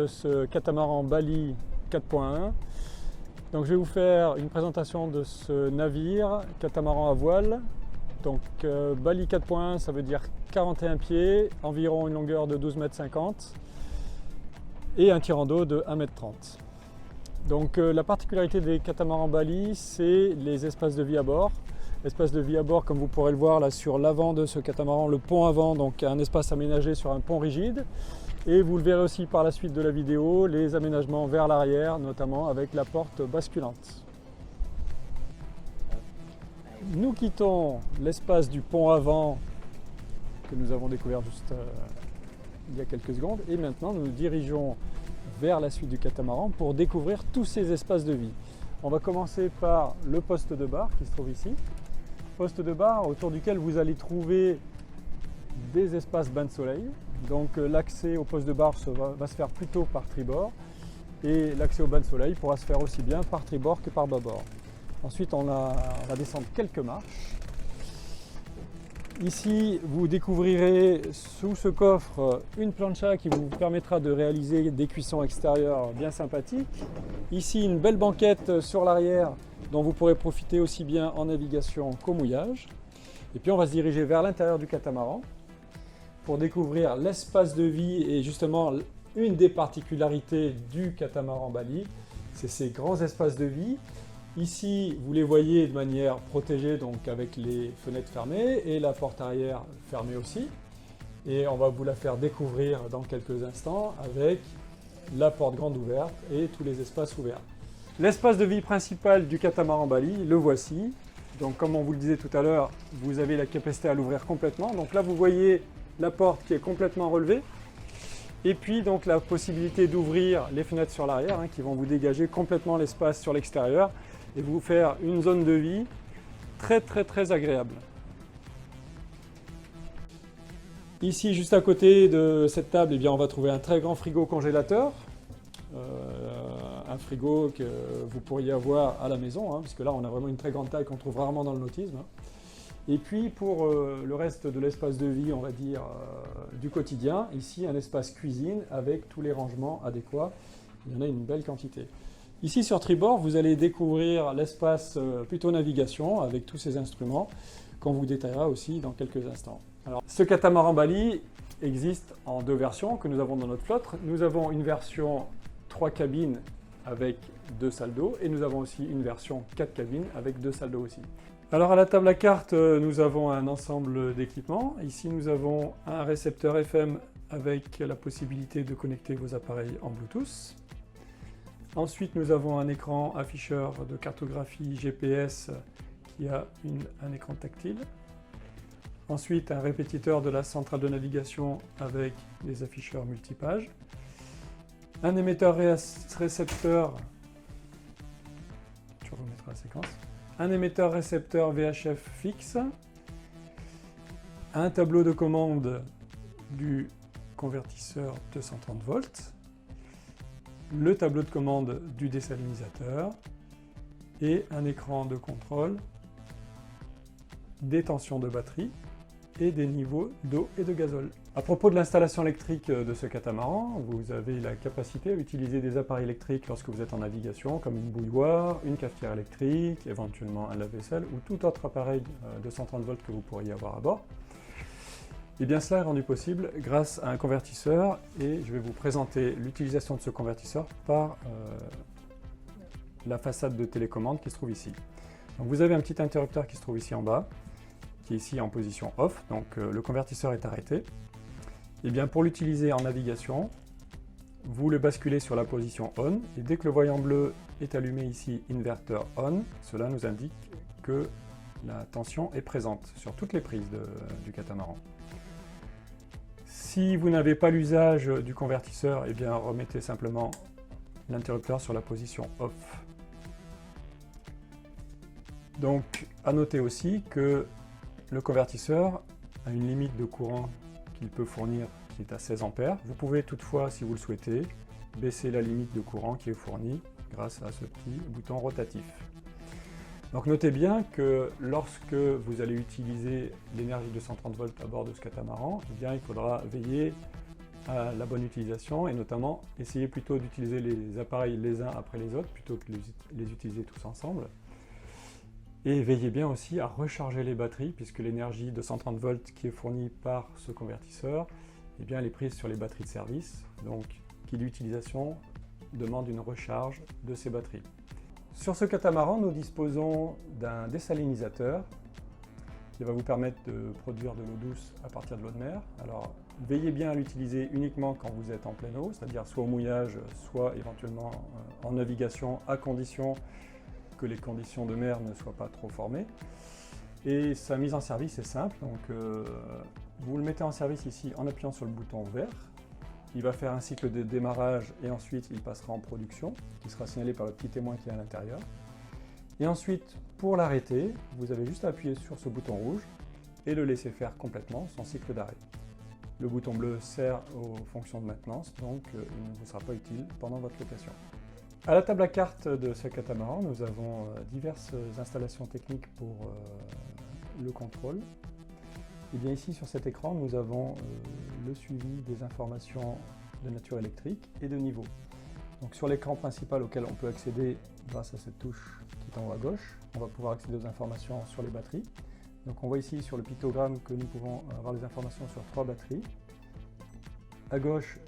ce catamaran Bali 4.1. Donc je vais vous faire une présentation de ce navire, catamaran à voile. Donc Bali 4.1, ça veut dire 41 pieds, environ une longueur de 12,50 m et un tirant d'eau de 1,30 m. Donc la particularité des catamarans Bali, c'est les espaces de vie à bord. Espace de vie à bord, comme vous pourrez le voir là sur l'avant de ce catamaran, le pont avant, donc un espace aménagé sur un pont rigide. Et vous le verrez aussi par la suite de la vidéo, les aménagements vers l'arrière, notamment avec la porte basculante. Nous quittons l'espace du pont avant que nous avons découvert juste il y a quelques secondes et maintenant nous nous dirigeons vers la suite du catamaran pour découvrir tous ces espaces de vie. On va commencer par le poste de bar qui se trouve ici. Poste de bar autour duquel vous allez trouver des espaces bain de soleil. Donc l'accès au poste de bar va se faire plutôt par tribord et l'accès au bain de soleil pourra se faire aussi bien par tribord que par bâbord. Ensuite on va descendre quelques marches. Ici vous découvrirez sous ce coffre une plancha qui vous permettra de réaliser des cuissons extérieures bien sympathiques. Ici une belle banquette sur l'arrière dont vous pourrez profiter aussi bien en navigation qu'au mouillage. Et puis on va se diriger vers l'intérieur du catamaran pour découvrir l'espace de vie et justement une des particularités du catamaran Bali, c'est ces grands espaces de vie. Ici, vous les voyez de manière protégée, donc avec les fenêtres fermées et la porte arrière fermée aussi. Et on va vous la faire découvrir dans quelques instants avec la porte grande ouverte et tous les espaces ouverts. L'espace de vie principal du catamaran Bali, le voici. Donc comme on vous le disait tout à l'heure, vous avez la capacité à l'ouvrir complètement. Donc là, vous voyez la porte qui est complètement relevée. Et puis donc la possibilité d'ouvrir les fenêtres sur l'arrière qui vont vous dégager complètement l'espace sur l'extérieur et vous faire une zone de vie très agréable. Ici, juste à côté de cette table, on va trouver un très grand frigo congélateur. Un frigo que vous pourriez avoir à la maison, puisque là on a vraiment une très grande taille qu'on trouve rarement dans le nautisme. Et puis pour le reste de l'espace de vie, on va dire, du quotidien, ici un espace cuisine avec tous les rangements adéquats. Il y en a une belle quantité. Ici sur tribord, vous allez découvrir l'espace plutôt navigation avec tous ces instruments qu'on vous détaillera aussi dans quelques instants. Alors, ce catamaran Bali existe en deux versions que nous avons dans notre flotte. Nous avons une version 3 cabines avec 2 salles d'eau et nous avons aussi une version 4 cabines avec 2 salles d'eau aussi. Alors à la table à carte, nous avons un ensemble d'équipements. Ici nous avons un récepteur FM avec la possibilité de connecter vos appareils en Bluetooth. Ensuite nous avons un écran afficheur de cartographie GPS qui a un écran tactile. Ensuite un répétiteur de la centrale de navigation avec des afficheurs multipages. Un émetteur récepteur, je remettrai la séquence. Un émetteur récepteur VHF fixe, un tableau de commande du convertisseur 230 volts, le tableau de commande du désalinisateur et un écran de contrôle des tensions de batterie et des niveaux d'eau et de gazole. À propos de l'installation électrique de ce catamaran, vous avez la capacité à utiliser des appareils électriques lorsque vous êtes en navigation, comme une bouilloire, une cafetière électrique, éventuellement un lave-vaisselle ou tout autre appareil de 130 volts que vous pourriez avoir à bord. Et bien cela est rendu possible grâce à un convertisseur et je vais vous présenter l'utilisation de ce convertisseur par la façade de télécommande qui se trouve ici. Donc vous avez un petit interrupteur qui se trouve ici en bas, qui est ici en position off, donc le convertisseur est arrêté. Et bien pour l'utiliser en navigation, vous le basculez sur la position on et dès que le voyant bleu est allumé ici, inverter on, cela nous indique que la tension est présente sur toutes les prises du catamaran. Si vous n'avez pas l'usage du convertisseur, et bien remettez simplement l'interrupteur sur la position off. Donc à noter aussi que le convertisseur a une limite de courant qu'il peut fournir qui est à 16 A. Vous pouvez toutefois, si vous le souhaitez, baisser la limite de courant qui est fournie grâce à ce petit bouton rotatif. Donc notez bien que lorsque vous allez utiliser l'énergie de 130 volts à bord de ce catamaran, eh bien, il faudra veiller à la bonne utilisation et notamment essayez plutôt d'utiliser les appareils les uns après les autres plutôt que les utiliser tous ensemble. Et veillez bien aussi à recharger les batteries puisque l'énergie de 130 volts qui est fournie par ce convertisseur, eh bien, elle est prise sur les batteries de service. Donc, qui dit utilisation demande une recharge de ces batteries. Sur ce catamaran, nous disposons d'un désalinisateur qui va vous permettre de produire de l'eau douce à partir de l'eau de mer. Alors, veillez bien à l'utiliser uniquement quand vous êtes en pleine eau, c'est-à-dire soit au mouillage, soit éventuellement en navigation, à condition que les conditions de mer ne soient pas trop formées. Et sa mise en service est simple, donc vous le mettez en service ici en appuyant sur le bouton vert. Il va faire un cycle de démarrage et ensuite il passera en production, qui sera signalé par le petit témoin qui est à l'intérieur. Et ensuite, pour l'arrêter, vous avez juste à appuyer sur ce bouton rouge et le laisser faire complètement son cycle d'arrêt. Le bouton bleu sert aux fonctions de maintenance, donc il ne vous sera pas utile pendant votre location. À la table à cartes de ce catamaran, nous avons diverses installations techniques pour le contrôle. Et bien ici, sur cet écran, nous avons le suivi des informations de nature électrique et de niveau. Donc sur l'écran principal auquel on peut accéder grâce à cette touche qui est en haut à gauche, on va pouvoir accéder aux informations sur les batteries. Donc on voit ici sur le pictogramme que nous pouvons avoir les informations sur 3 batteries. À gauche,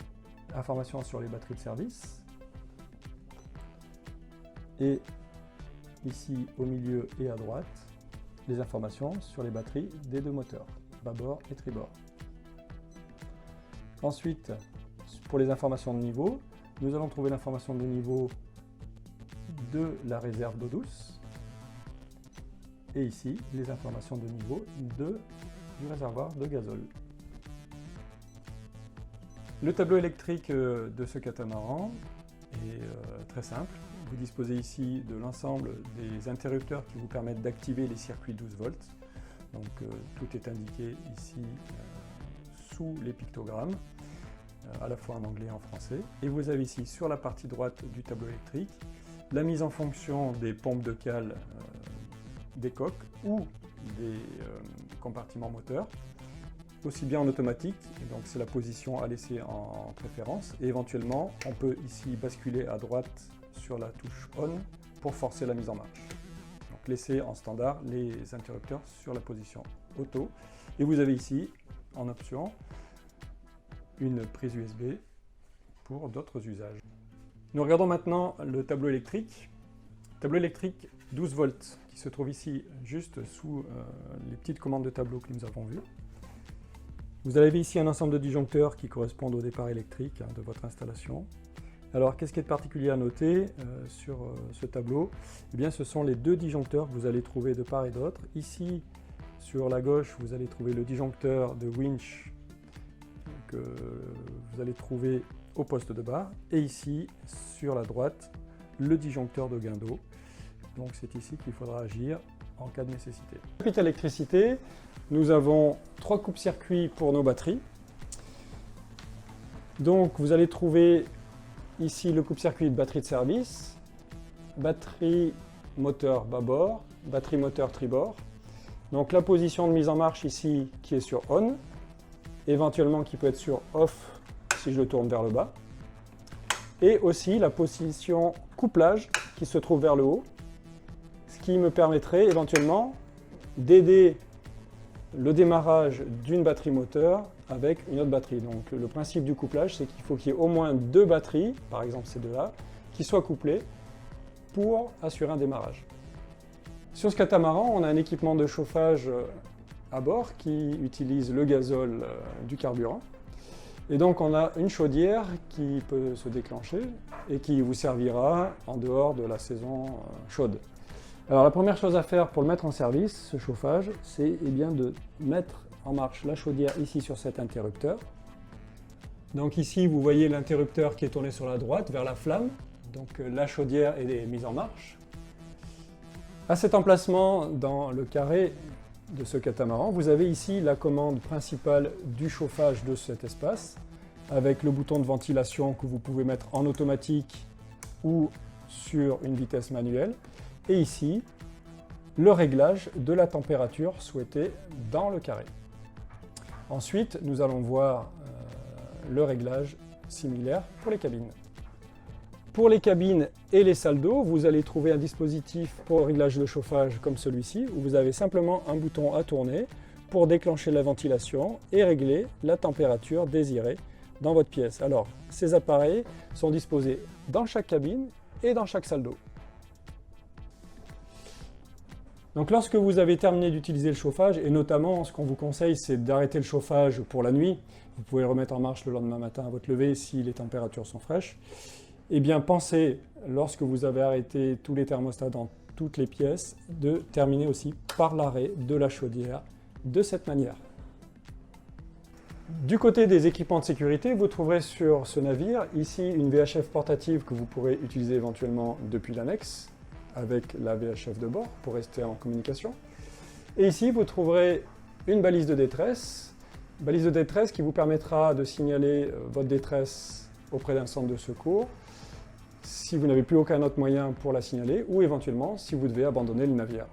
informations sur les batteries de service. Et ici au milieu et à droite, les informations sur les batteries des 2 moteurs, bâbord et tribord. Ensuite, pour les informations de niveau, nous allons trouver l'information de niveau de la réserve d'eau douce. Et ici, les informations de niveau du réservoir de gazole. Le tableau électrique de ce catamaran est très simple. Vous disposez ici de l'ensemble des interrupteurs qui vous permettent d'activer les circuits 12 volts. Donc tout est indiqué ici sous les pictogrammes, à la fois en anglais et en français. Et vous avez ici sur la partie droite du tableau électrique la mise en fonction des pompes de cale des coques ou des compartiments moteurs, aussi bien en automatique, donc c'est la position à laisser en préférence, et éventuellement on peut ici basculer à droite sur la touche ON pour forcer la mise en marche. Donc laissez en standard les interrupteurs sur la position auto, et vous avez ici en option une prise USB pour d'autres usages. Nous regardons maintenant le tableau électrique. Tableau électrique 12 volts qui se trouve ici juste sous les petites commandes de tableau que nous avons vues. Vous avez ici un ensemble de disjoncteurs qui correspondent au départ électrique de votre installation. Alors qu'est-ce qui est de particulier à noter sur ce tableau? Eh bien ce sont les 2 disjoncteurs que vous allez trouver de part et d'autre. Ici sur la gauche vous allez trouver le disjoncteur de winch que vous allez trouver au poste de barre, et ici sur la droite le disjoncteur de gain d'eau. Donc c'est ici qu'il faudra agir en cas de nécessité. Circuit électricité, nous avons 3 coupe-circuits pour nos batteries. Donc vous allez trouver ici le coupe-circuit de batterie de service, batterie moteur bâbord, batterie moteur tribord. Donc la position de mise en marche ici qui est sur on, éventuellement qui peut être sur off si je le tourne vers le bas, et aussi la position couplage qui se trouve vers le haut, ce qui me permettrait éventuellement d'aider le démarrage d'une batterie moteur avec une autre batterie. Donc le principe du couplage, c'est qu'il faut qu'il y ait au moins 2 batteries, par exemple ces 2-là, qui soient couplées pour assurer un démarrage. Sur ce catamaran, on a un équipement de chauffage à bord qui utilise le gazole du carburant. Et donc on a une chaudière qui peut se déclencher et qui vous servira en dehors de la saison chaude. Alors la première chose à faire pour le mettre en service, ce chauffage, c'est bien de mettre en marche la chaudière ici sur cet interrupteur. Donc ici vous voyez l'interrupteur qui est tourné sur la droite vers la flamme, donc la chaudière est mise en marche. À cet emplacement dans le carré de ce catamaran, vous avez ici la commande principale du chauffage de cet espace, avec le bouton de ventilation que vous pouvez mettre en automatique ou sur une vitesse manuelle, et ici le réglage de la température souhaitée dans le carré. Ensuite, nous allons voir le réglage similaire pour les cabines. Pour les cabines et les salles d'eau, vous allez trouver un dispositif pour le réglage de chauffage comme celui-ci, où vous avez simplement un bouton à tourner pour déclencher la ventilation et régler la température désirée dans votre pièce. Alors, ces appareils sont disposés dans chaque cabine et dans chaque salle d'eau. Donc lorsque vous avez terminé d'utiliser le chauffage, et notamment ce qu'on vous conseille c'est d'arrêter le chauffage pour la nuit, vous pouvez le remettre en marche le lendemain matin à votre lever si les températures sont fraîches, eh bien pensez, lorsque vous avez arrêté tous les thermostats dans toutes les pièces, de terminer aussi par l'arrêt de la chaudière de cette manière. Du côté des équipements de sécurité, vous trouverez sur ce navire ici une VHF portative que vous pourrez utiliser éventuellement depuis l'annexe, avec la VHF de bord pour rester en communication. Et ici, vous trouverez une balise de détresse qui vous permettra de signaler votre détresse auprès d'un centre de secours si vous n'avez plus aucun autre moyen pour la signaler ou éventuellement si vous devez abandonner le navire.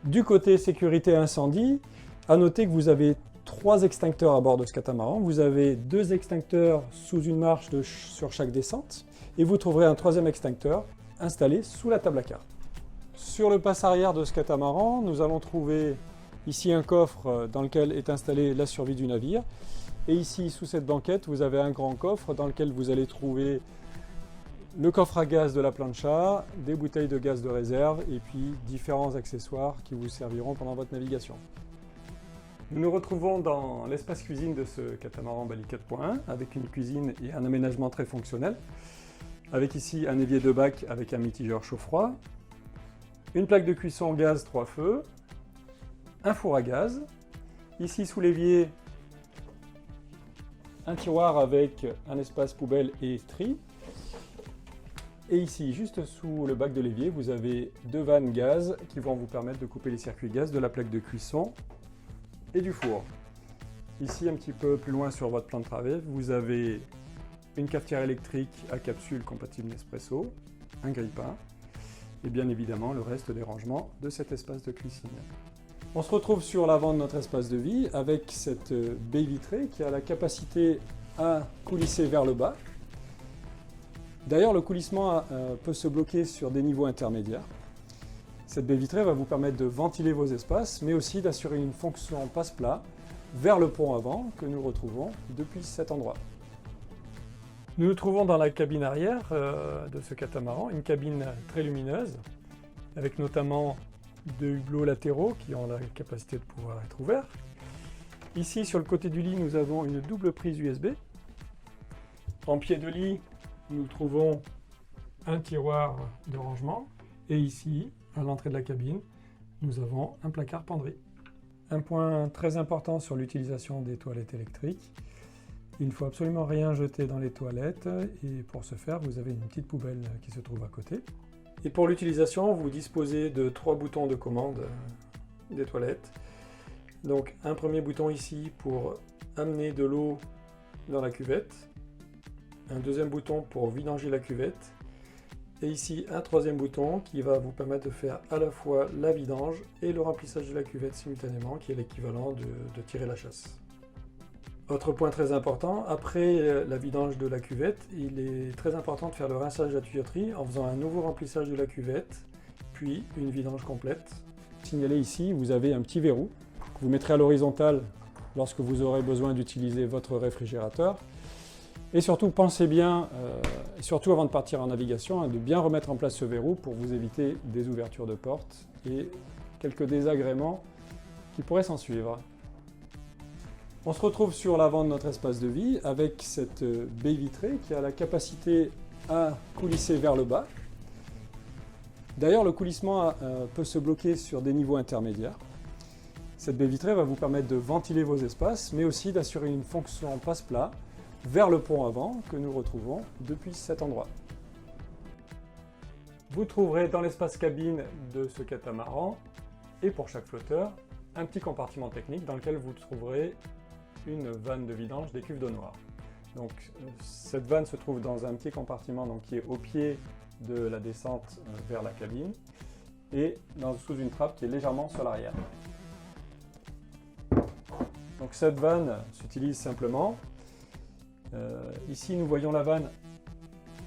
Du côté sécurité incendie, à noter que vous avez 3 extincteurs à bord de ce catamaran. Vous avez 2 extincteurs sous une marche sur chaque descente et vous trouverez un 3e extincteur installé sous la table à cartes. Sur le passe arrière de ce catamaran, nous allons trouver ici un coffre dans lequel est installée la survie du navire. Et ici, sous cette banquette, vous avez un grand coffre dans lequel vous allez trouver le coffre à gaz de la plancha, des bouteilles de gaz de réserve et puis différents accessoires qui vous serviront pendant votre navigation. Nous nous retrouvons dans l'espace cuisine de ce catamaran Bali 4.1 avec une cuisine et un aménagement très fonctionnel. Avec ici un évier de bac avec un mitigeur chaud-froid, une plaque de cuisson gaz 3 feux, un four à gaz, ici sous l'évier un tiroir avec un espace poubelle et tri, et ici juste sous le bac de l'évier vous avez 2 vannes gaz qui vont vous permettre de couper les circuits gaz de la plaque de cuisson et du four. Ici un petit peu plus loin sur votre plan de travail vous avez une cafetière électrique à capsule compatible Nespresso, un grille-pain et bien évidemment le reste des rangements de cet espace de cuisine. On se retrouve sur l'avant de notre espace de vie avec cette baie vitrée qui a la capacité à coulisser vers le bas. D'ailleurs, le coulissement peut se bloquer sur des niveaux intermédiaires. Cette baie vitrée va vous permettre de ventiler vos espaces, mais aussi d'assurer une fonction passe-plat vers le pont avant que nous retrouvons depuis cet endroit. Nous nous trouvons dans la cabine arrière de ce catamaran, une cabine très lumineuse, avec notamment 2 hublots latéraux qui ont la capacité de pouvoir être ouverts. Ici, sur le côté du lit, nous avons une double prise USB. En pied de lit, nous trouvons un tiroir de rangement. Et ici, à l'entrée de la cabine, nous avons un placard penderie. Un point très important sur l'utilisation des toilettes électriques. Il ne faut absolument rien jeter dans les toilettes et pour ce faire, vous avez une petite poubelle qui se trouve à côté. Et pour l'utilisation, vous disposez de 3 boutons de commande des toilettes. Donc un premier bouton ici pour amener de l'eau dans la cuvette, un deuxième bouton pour vidanger la cuvette, et ici un 3e bouton qui va vous permettre de faire à la fois la vidange et le remplissage de la cuvette simultanément, qui est l'équivalent de tirer la chasse. Autre point très important, après la vidange de la cuvette, il est très important de faire le rinçage de la tuyauterie en faisant un nouveau remplissage de la cuvette, puis une vidange complète. Signalé ici, vous avez un petit verrou que vous mettrez à l'horizontale lorsque vous aurez besoin d'utiliser votre réfrigérateur. Et surtout, pensez bien, surtout avant de partir en navigation, de bien remettre en place ce verrou pour vous éviter des ouvertures de portes et quelques désagréments qui pourraient s'en suivre. On se retrouve sur l'avant de notre espace de vie avec cette baie vitrée qui a la capacité à coulisser vers le bas. D'ailleurs, le coulissement peut se bloquer sur des niveaux intermédiaires. Cette baie vitrée va vous permettre de ventiler vos espaces, mais aussi d'assurer une fonction passe-plat vers le pont avant que nous retrouvons depuis cet endroit. Vous trouverez dans l'espace cabine de ce catamaran, et pour chaque flotteur, un petit compartiment technique dans lequel vous trouverez une vanne de vidange des cuves d'eau noire. Donc cette vanne se trouve dans un petit compartiment qui est au pied de la descente vers la cabine et sous une trappe qui est légèrement sur l'arrière. Donc cette vanne s'utilise simplement Ici, nous voyons la vanne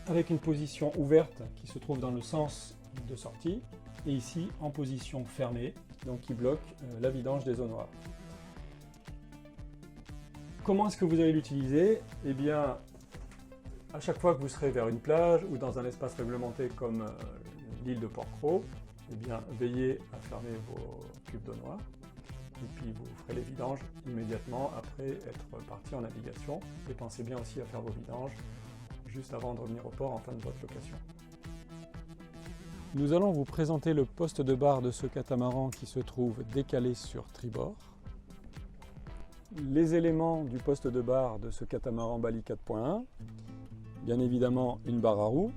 avec une position ouverte qui se trouve dans le sens de sortie, et ici en position fermée, donc qui bloque la vidange des eaux noires. Comment est-ce que vous allez l'utiliser? Eh bien, à chaque fois que vous serez vers une plage ou dans un espace réglementé comme l'île de Port-Cros, eh bien, veillez à fermer vos cubes d'eau noire, et puis vous ferez les vidanges immédiatement après être parti en navigation, et pensez bien aussi à faire vos vidanges juste avant de revenir au port en fin de votre location. Nous allons vous présenter le poste de bar de ce catamaran qui se trouve décalé sur tribord. Les éléments du poste de bar de ce catamaran Bali 4.1, bien évidemment une barre à roues,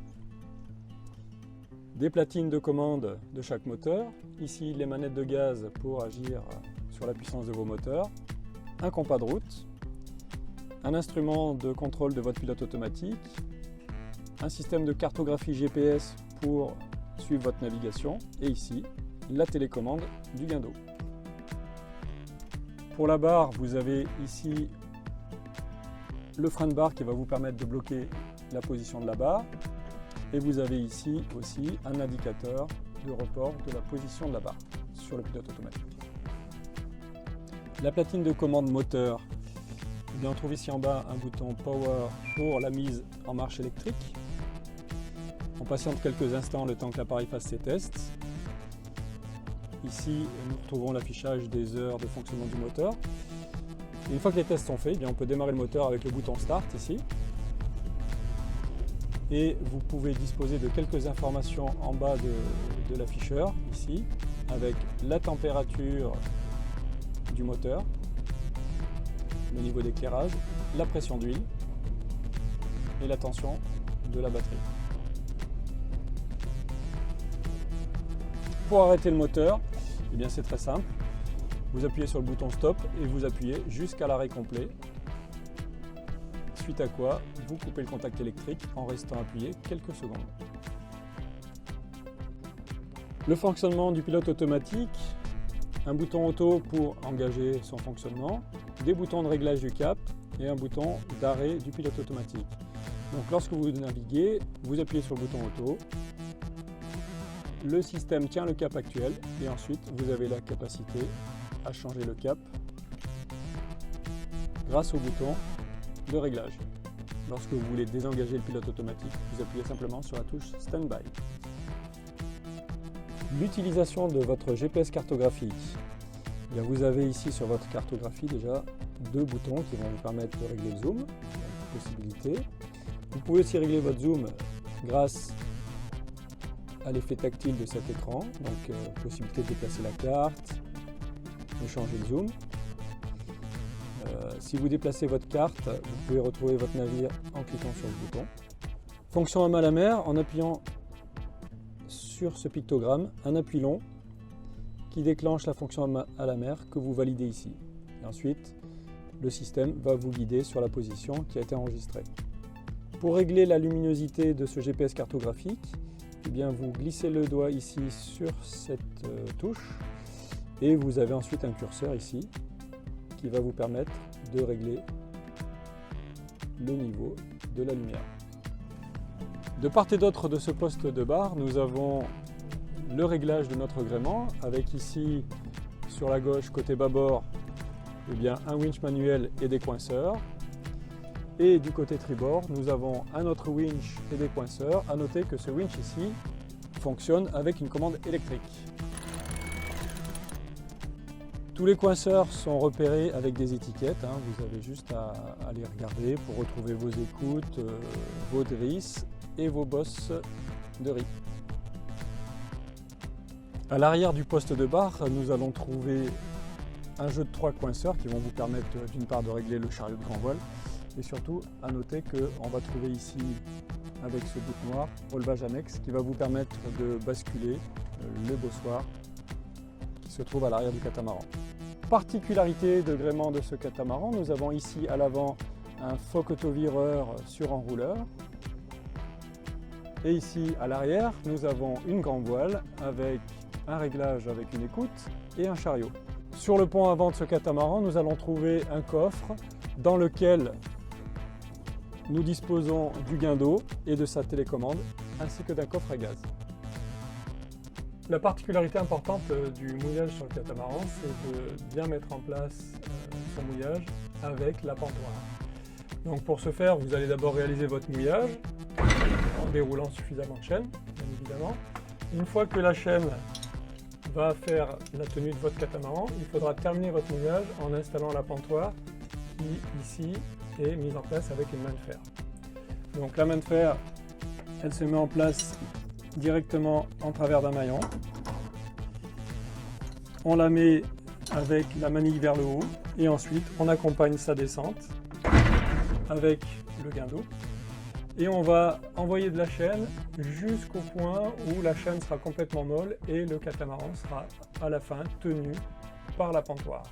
des platines de commande de chaque moteur, ici les manettes de gaz pour agir sur la puissance de vos moteurs, un compas de route, un instrument de contrôle de votre pilote automatique, un système de cartographie GPS pour suivre votre navigation, et ici, la télécommande du gain d'eau. Pour la barre, vous avez ici le frein de barre qui va vous permettre de bloquer la position de la barre, et vous avez ici aussi un indicateur de report de la position de la barre sur le pilote automatique. La platine de commande moteur, eh bien, on trouve ici en bas un bouton Power pour la mise en marche électrique. On patiente quelques instants le temps que l'appareil fasse ses tests. Ici, nous retrouvons l'affichage des heures de fonctionnement du moteur. Et une fois que les tests sont faits, eh bien, on peut démarrer le moteur avec le bouton Start ici. Et vous pouvez disposer de quelques informations en bas de l'afficheur, ici, avec la température du moteur, le niveau d'éclairage, la pression d'huile et la tension de la batterie. Pour arrêter le moteur, eh bien c'est très simple. Vous appuyez sur le bouton Stop et vous appuyez jusqu'à l'arrêt complet. Suite à quoi, vous coupez le contact électrique en restant appuyé quelques secondes. Le fonctionnement du pilote automatique, un bouton auto pour engager son fonctionnement, des boutons de réglage du cap et un bouton d'arrêt du pilote automatique. Donc lorsque vous naviguez, vous appuyez sur le bouton auto. Le système tient le cap actuel et ensuite vous avez la capacité à changer le cap grâce au bouton de réglage. Lorsque vous voulez désengager le pilote automatique, vous appuyez simplement sur la touche Standby. L'utilisation de votre GPS cartographique. Bien, vous avez ici sur votre cartographie déjà deux boutons qui vont vous permettre de régler le zoom, donc possibilité. Vous pouvez aussi régler votre zoom grâce à l'effet tactile de cet écran, donc possibilité de déplacer la carte, de changer le zoom. Si vous déplacez votre carte, vous pouvez retrouver votre navire en cliquant sur le bouton. Fonction homme à la mer, en appuyant sur ce pictogramme, un appui long qui déclenche la fonction homme à la mer que vous validez ici. Et ensuite, le système va vous guider sur la position qui a été enregistrée. Pour régler la luminosité de ce GPS cartographique, eh bien, vous glissez le doigt ici sur cette touche et vous avez ensuite un curseur ici qui va vous permettre de régler le niveau de la lumière. De part et d'autre de ce poste de bar, nous avons le réglage de notre gréement avec ici sur la gauche côté bâbord eh bien, un winch manuel et des coinceurs. Et du côté tribord, nous avons un autre winch et des coinceurs. À noter que ce winch ici fonctionne avec une commande électrique. Tous les coinceurs sont repérés avec des étiquettes. Vous avez juste à les regarder pour retrouver vos écoutes, vos drisses et vos bosses de riz. À l'arrière du poste de bar, nous allons trouver un jeu de 3 coinceurs qui vont vous permettre d'une part de régler le chariot de grand voile et surtout à noter qu'on va trouver ici avec ce bout noir relevage annexe qui va vous permettre de basculer le bossoir qui se trouve à l'arrière du catamaran. Particularité de gréement de ce catamaran, nous avons ici à l'avant un foc autovireur sur enrouleur. Et ici à l'arrière, nous avons une grande voile avec un réglage avec une écoute et un chariot. Sur le pont avant de ce catamaran, nous allons trouver un coffre dans lequel nous disposons du guindeau et de sa télécommande, ainsi que d'un coffre à gaz. La particularité importante du mouillage sur le catamaran, c'est de bien mettre en place son mouillage avec l'appentoir. Donc pour ce faire, vous allez d'abord réaliser votre mouillage en déroulant suffisamment de chaîne, bien évidemment. Une fois que la chaîne va faire la tenue de votre catamaran, il faudra terminer votre mouillage en installant l'appentoir qui, ici, est mise en place avec une main de fer. Donc la main de fer, elle se met en place directement en travers d'un maillon. On la met avec la manille vers le haut et ensuite on accompagne sa descente avec le guindeau. Et on va envoyer de la chaîne jusqu'au point où la chaîne sera complètement molle et le catamaran sera à la fin tenu par l'appentoir.